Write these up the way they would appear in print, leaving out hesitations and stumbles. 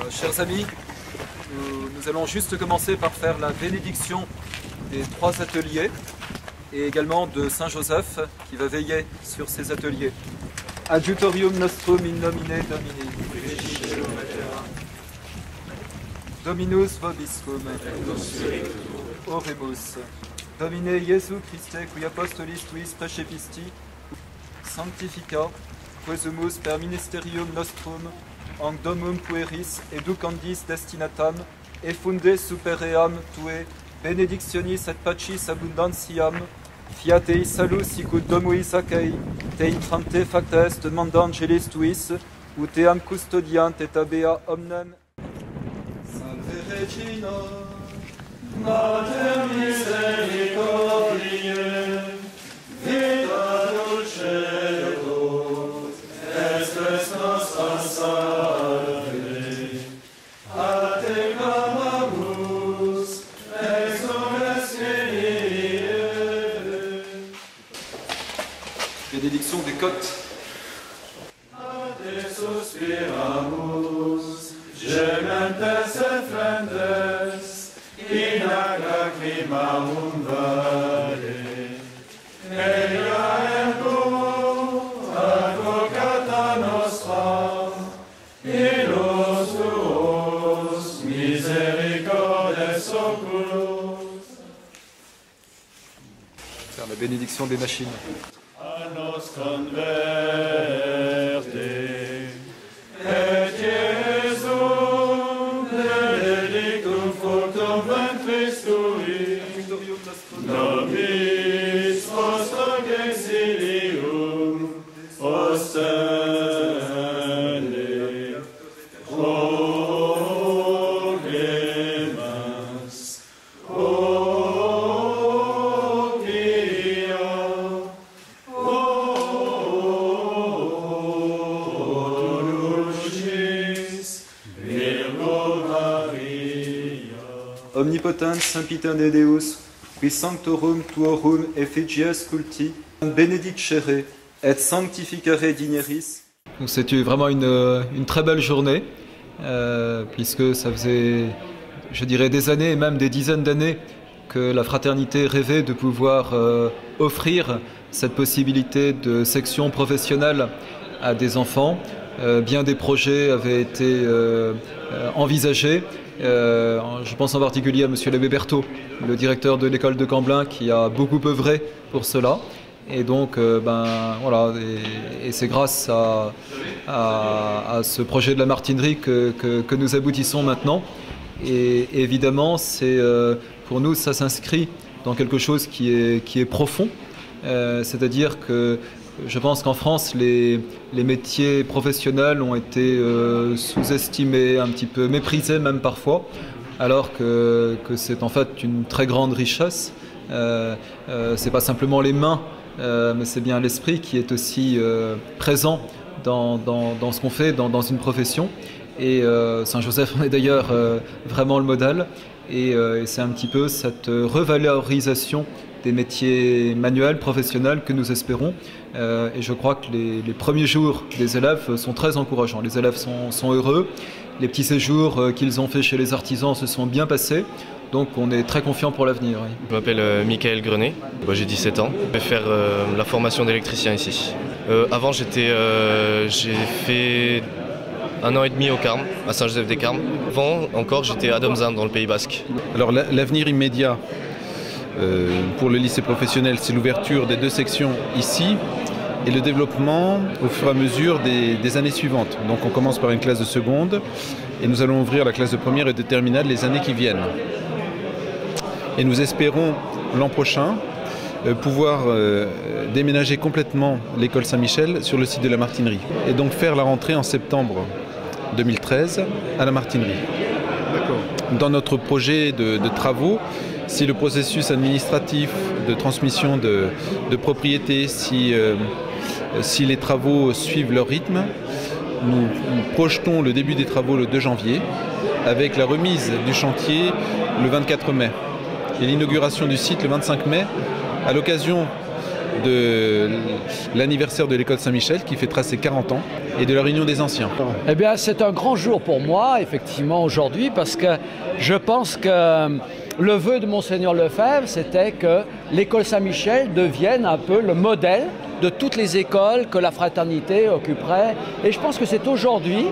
Chers amis, nous allons juste commencer par faire la bénédiction des 3 ateliers et également de Saint Joseph qui va veiller sur ces ateliers. Adjutorium nostrum in nomine Domini. Dominus vobiscum. Oremus. Domine Jesu Christe, qui apostolis tuis precepisti, sanctifica, quesumus per ministerium nostrum, ang domum pueris educandis destinatam, et funde super eam tue, benedictionis et pacis abundantiam, fiatei salus sicut domuis acei, te intrante facta est mandangelis tuis, ut team custodiant et abea omnem. Salve Regina, Mater misericordiae, vita dulcedo, espes nostra salve, a te clamamus, exules venie. Bénédiction des côtes. A te suspiramus, gementes et flendes, in ac lacrimam vale, ea ergo advocata nostra, illos tuos misericordes oculos. Faire la bénédiction des machines. A nos converte, et Iesum benedictum fructum ventris tui, nobis post hoc exilium ostende, o clemens, o pia, o dulcis Virgo Maria. Omnipotens sempiterne Deus, qui sanctorum tuorum effigies culti, benedicere et sanctificare digneris. Donc c'était vraiment une très belle journée, puisque ça faisait, je dirais, des années et même des dizaines d'années que la fraternité rêvait de pouvoir offrir cette possibilité de section professionnelle à des enfants. Bien des projets avaient été envisagés. Je pense en particulier à M. l'abbé Berthaud, le directeur de l'école de Camblin, qui a beaucoup œuvré pour cela. Et donc, voilà, et c'est grâce à ce projet de la martinerie que nous aboutissons maintenant. Et évidemment, pour nous, ça s'inscrit dans quelque chose qui est profond. C'est-à-dire que je pense qu'en France, les métiers professionnels ont été sous-estimés, un petit peu méprisés même parfois, alors que c'est en fait une très grande richesse. C'est pas simplement les mains, mais c'est bien l'esprit qui est aussi présent dans ce qu'on fait, dans une profession. Et Saint Joseph en est d'ailleurs vraiment le modèle. Et c'est un petit peu cette revalorisation des métiers manuels, professionnels que nous espérons. Et je crois que les premiers jours des élèves sont très encourageants. Les élèves sont heureux. Les petits séjours qu'ils ont fait chez les artisans se sont bien passés. Donc on est très confiant pour l'avenir. Oui. Je m'appelle Michael Grenet, j'ai 17 ans. Je vais faire la formation d'électricien ici. Avant j'ai fait 1 an et demi au Carme, à Saint-Joseph-des-Carmes. Avant encore j'étais à Domzin dans le Pays Basque. Alors l'avenir immédiat pour le lycée professionnel, c'est l'ouverture des 2 sections ici et le développement au fur et à mesure des années suivantes. Donc on commence par une classe de seconde et nous allons ouvrir la classe de première et de terminale les années qui viennent. Et nous espérons l'an prochain pouvoir déménager complètement l'école Saint-Michel sur le site de la martinerie et donc faire la rentrée en septembre 2013 à la martinerie. D'accord. Dans notre projet de travaux, si le processus administratif de transmission de propriété, si les travaux suivent leur rythme, nous projetons le début des travaux le 2 janvier avec la remise du chantier le 24 mai et l'inauguration du site le 25 mai à l'occasion de l'anniversaire de l'école Saint-Michel qui fêtera ses 40 ans et de la réunion des anciens. Eh bien, c'est un grand jour pour moi, effectivement, aujourd'hui, parce que je pense que le vœu de Monseigneur Lefebvre, c'était que l'école Saint-Michel devienne un peu le modèle de toutes les écoles que la fraternité occuperait. Et je pense que c'est aujourd'hui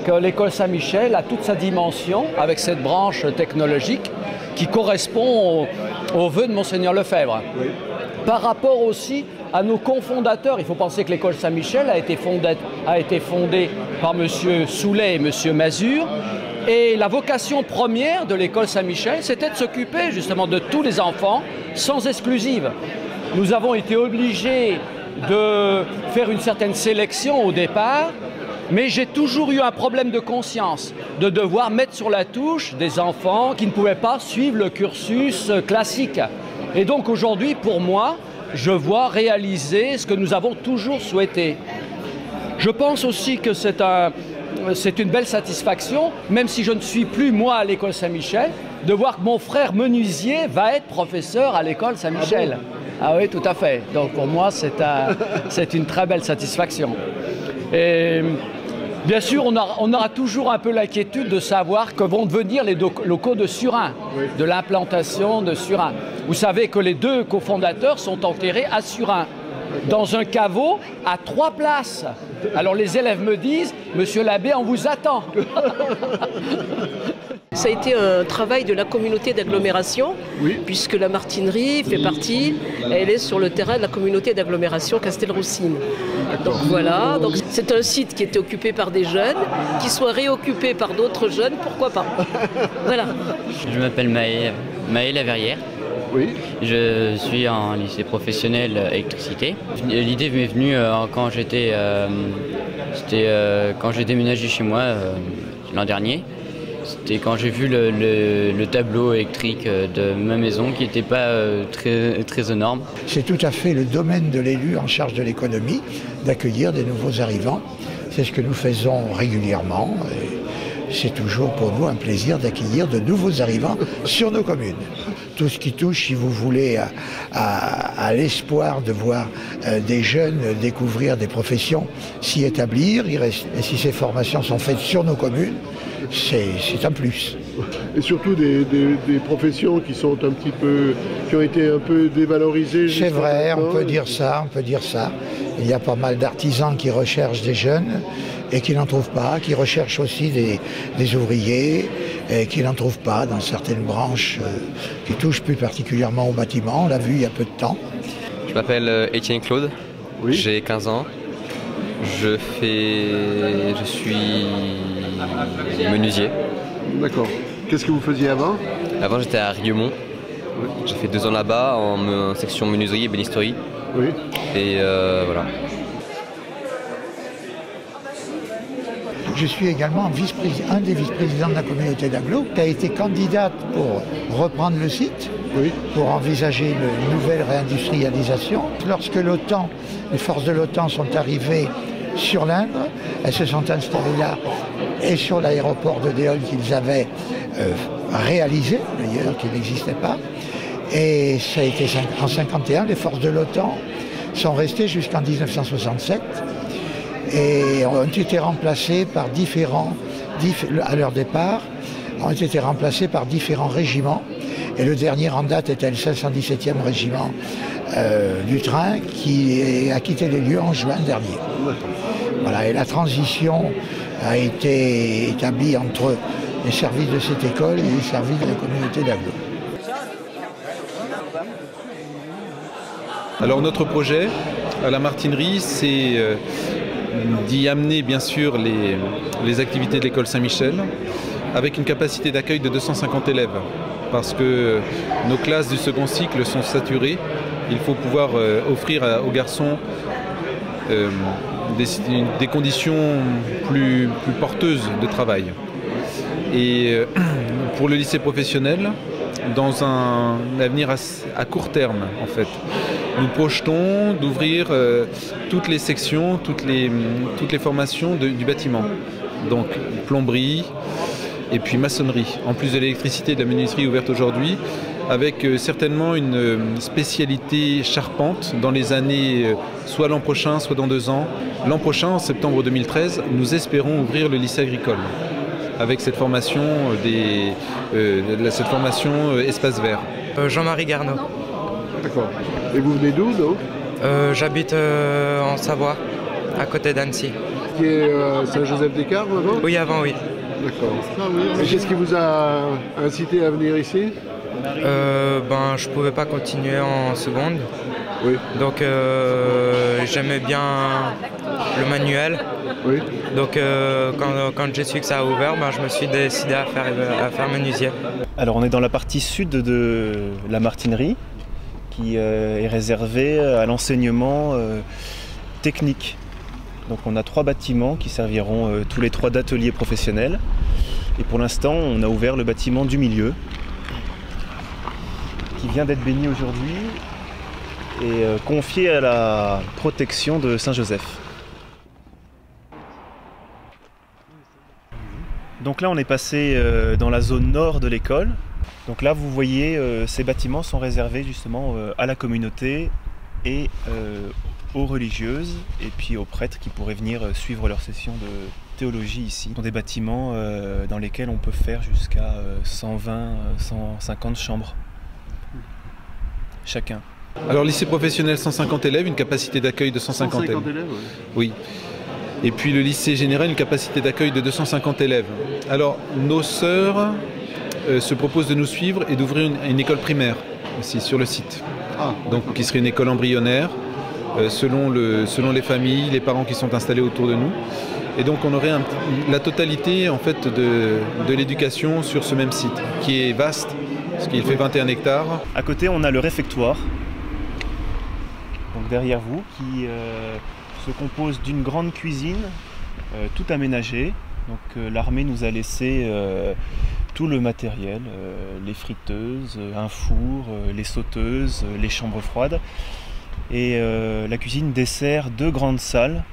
que l'école Saint-Michel a toute sa dimension avec cette branche technologique qui correspond au vœu de Monseigneur Lefebvre. Oui. Par rapport aussi à nos cofondateurs, il faut penser que l'école Saint-Michel a été fondée par M. Soulet et M. Mazur. Et la vocation première de l'école Saint-Michel, c'était de s'occuper justement de tous les enfants, sans exclusive. Nous avons été obligés de faire une certaine sélection au départ, mais j'ai toujours eu un problème de conscience, de devoir mettre sur la touche des enfants qui ne pouvaient pas suivre le cursus classique. Et donc aujourd'hui, pour moi, je vois réaliser ce que nous avons toujours souhaité. Je pense aussi que c'est une belle satisfaction, même si je ne suis plus moi à l'école Saint-Michel, de voir que mon frère menuisier va être professeur à l'école Saint-Michel. Ah oui, tout à fait. Donc pour moi, c'est une très belle satisfaction. Et bien sûr, on aura toujours un peu l'inquiétude de savoir que vont devenir les locaux de Surin, oui, de l'implantation de Surin. Vous savez que les deux cofondateurs sont enterrés à Surin, dans un caveau à 3 places. Alors les élèves me disent, monsieur l'abbé, on vous attend. Ça a été un travail de la communauté d'agglomération, oui, puisque la Martinerie fait partie, elle est sur le terrain de la communauté d'agglomération Castelroussine. Donc voilà, donc c'est un site qui était occupé par des jeunes, qui soit réoccupé par d'autres jeunes, pourquoi pas. Voilà. Je m'appelle Maël Laverrière. Oui. Je suis en lycée professionnel électricité. L'idée m'est venue quand j'ai déménagé chez moi l'an dernier. C'était quand j'ai vu le tableau électrique de ma maison qui n'était pas très énorme. C'est tout à fait le domaine de l'élu en charge de l'économie d'accueillir des nouveaux arrivants. C'est ce que nous faisons régulièrement. C'est toujours pour nous un plaisir d'accueillir de nouveaux arrivants sur nos communes. Tout ce qui touche, si vous voulez, à l'espoir de voir des jeunes découvrir des professions, s'y établir, et si ces formations sont faites sur nos communes, c'est un plus. Et surtout des professions qui sont qui ont été un peu dévalorisées. C'est vrai, on peut dire ça. Il y a pas mal d'artisans qui recherchent des jeunes et qui n'en trouvent pas, qui recherchent aussi des ouvriers et qui n'en trouvent pas dans certaines branches qui touchent plus particulièrement au bâtiment. On l'a vu il y a peu de temps. Je m'appelle Étienne Claude, oui, j'ai 15 ans. Je suis menuisier. D'accord. Qu'est-ce que vous faisiez avant? Avant, j'étais à Rieux-Mont. Oui. J'ai fait 2 ans là-bas en section menuiserie et bénisterie. Oui. Et voilà. Je suis également un des vice-présidents de la communauté d'agglo qui a été candidate pour reprendre le site, oui, pour envisager une nouvelle réindustrialisation. Lorsque les forces de l'OTAN sont arrivées sur l'Indre, elles se sont installées là et sur l'aéroport de Déol qu'ils avaient réalisé, d'ailleurs, qui n'existait pas. Et ça a été en 1951, les forces de l'OTAN sont restées jusqu'en 1967 et ont été remplacées par à leur départ, ont été remplacées par différents régiments. Et le dernier en date était le 517e régiment du train qui a quitté les lieux en juin dernier. Voilà, et la transition a été établie entre les services de cette école et les services de la communauté d'agglo. Alors notre projet à la Martinerie, c'est d'y amener bien sûr les activités de l'école Saint-Michel avec une capacité d'accueil de 250 élèves. Parce que nos classes du second cycle sont saturées, il faut pouvoir offrir aux garçons des conditions plus porteuses de travail. Et pour le lycée professionnel, dans un avenir à court terme en fait, nous projetons d'ouvrir toutes les sections, toutes les formations du bâtiment. Donc plomberie et puis maçonnerie. En plus de l'électricité et de la menuiserie ouverte aujourd'hui, avec certainement une spécialité charpente dans les années, soit l'an prochain, soit dans 2 ans. L'an prochain, en septembre 2013, nous espérons ouvrir le lycée agricole avec cette formation, cette formation espace vert. Jean-Marie Garneau. D'accord. Et vous venez d'où, donc? J'habite en Savoie, à côté d'Annecy. Qui est Saint-Joseph-des-Carmes avant? Oui, avant, oui. D'accord. Et qu'est-ce qui vous a incité à venir ici? Je pouvais pas continuer en seconde. Oui. Donc j'aimais bien le manuel. Oui. Donc quand j'ai su que ça a ouvert, je me suis décidé à faire menuisier. Alors on est dans la partie sud de la martinerie qui est réservée à l'enseignement technique. Donc on a 3 bâtiments qui serviront tous les 3 d'ateliers professionnels. Et pour l'instant, on a ouvert le bâtiment du milieu qui vient d'être béni aujourd'hui et confié à la protection de Saint-Joseph. Donc là, on est passé dans la zone nord de l'école. Donc là, vous voyez, ces bâtiments sont réservés justement à la communauté et aux religieuses et puis aux prêtres qui pourraient venir suivre leur session de théologie ici. Ce sont des bâtiments dans lesquels on peut faire jusqu'à 120, 150 chambres chacun. Alors lycée professionnel 150 élèves, une capacité d'accueil de 150 élèves. Oui. Et puis le lycée général, une capacité d'accueil de 250 élèves. Alors nos sœurs se proposent de nous suivre et d'ouvrir une école primaire aussi sur le site. Donc qui serait une école embryonnaire selon les familles, les parents qui sont installés autour de nous. Et donc on aurait la totalité en fait de l'éducation sur ce même site qui est vaste, parce qu'il fait 21 hectares. À côté, on a le réfectoire, donc derrière vous, qui se compose d'une grande cuisine, tout aménagée. Donc l'armée nous a laissé tout le matériel, les friteuses, un four, les sauteuses, les chambres froides. Et la cuisine dessert 2 grandes salles,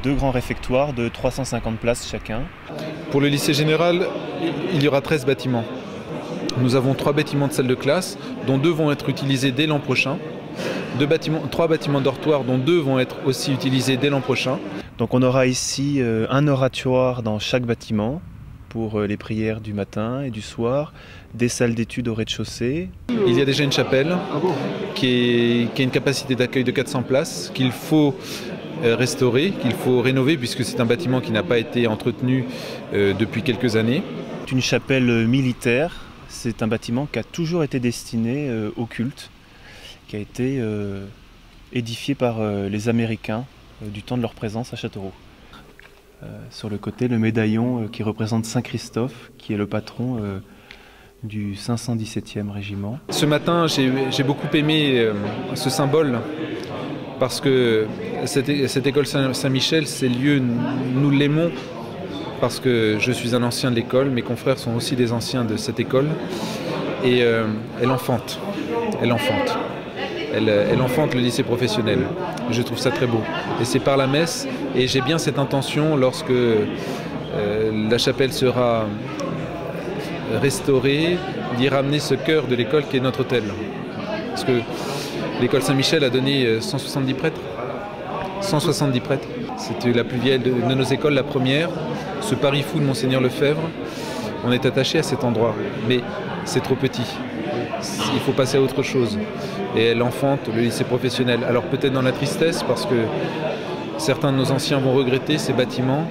2 grands réfectoires de 350 places chacun. Pour le lycée général, il y aura 13 bâtiments. Nous avons 3 bâtiments de salles de classe, dont 2 vont être utilisés dès l'an prochain. 3 bâtiments dortoirs, dont 2 vont être aussi utilisés dès l'an prochain. Donc on aura ici un oratoire dans chaque bâtiment pour les prières du matin et du soir, des salles d'études au rez-de-chaussée. Il y a déjà une chapelle qui a une capacité d'accueil de 400 places qu'il faut restaurer, qu'il faut rénover puisque c'est un bâtiment qui n'a pas été entretenu depuis quelques années. C'est une chapelle militaire, c'est un bâtiment qui a toujours été destiné au culte, qui a été édifié par les Américains du temps de leur présence à Châteauroux. Sur le côté, le médaillon qui représente Saint Christophe, qui est le patron du 517e régiment. Ce matin, j'ai beaucoup aimé ce symbole parce que cette école Saint-Michel, c'est le lieu, nous l'aimons parce que je suis un ancien de l'école, mes confrères sont aussi des anciens de cette école et elle enfante. Elle enfante le lycée professionnel. Je trouve ça très beau. Et c'est par la messe, et j'ai bien cette intention lorsque la chapelle sera restaurée, d'y ramener ce cœur de l'école qui est notre autel. Parce que l'école Saint-Michel a donné 170 prêtres. 170 prêtres. C'était la plus vieille de nos écoles, la première. Ce Paris fou de Monseigneur Lefebvre. On est attaché à cet endroit, mais c'est trop petit. Il faut passer à autre chose. Et elle enfante le lycée professionnel. Alors peut-être dans la tristesse, parce que certains de nos anciens vont regretter ces bâtiments,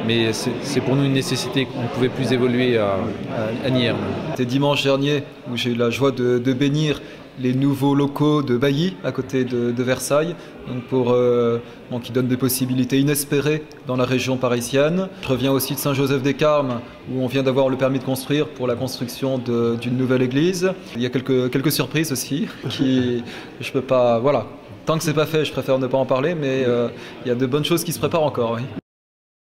mais c'est pour nous une nécessité. On ne pouvait plus évoluer à Niermes. C'était dimanche dernier où j'ai eu la joie de bénir les nouveaux locaux de Bailly, à côté de Versailles, donc qui donnent des possibilités inespérées dans la région parisienne. Je reviens aussi de Saint-Joseph-des-Carmes, où on vient d'avoir le permis de construire pour la construction d'une nouvelle église. Il y a quelques surprises aussi, qui je peux pas... Voilà. Tant que c'est pas fait, je préfère ne pas en parler, mais il y a de bonnes choses qui se préparent encore, oui.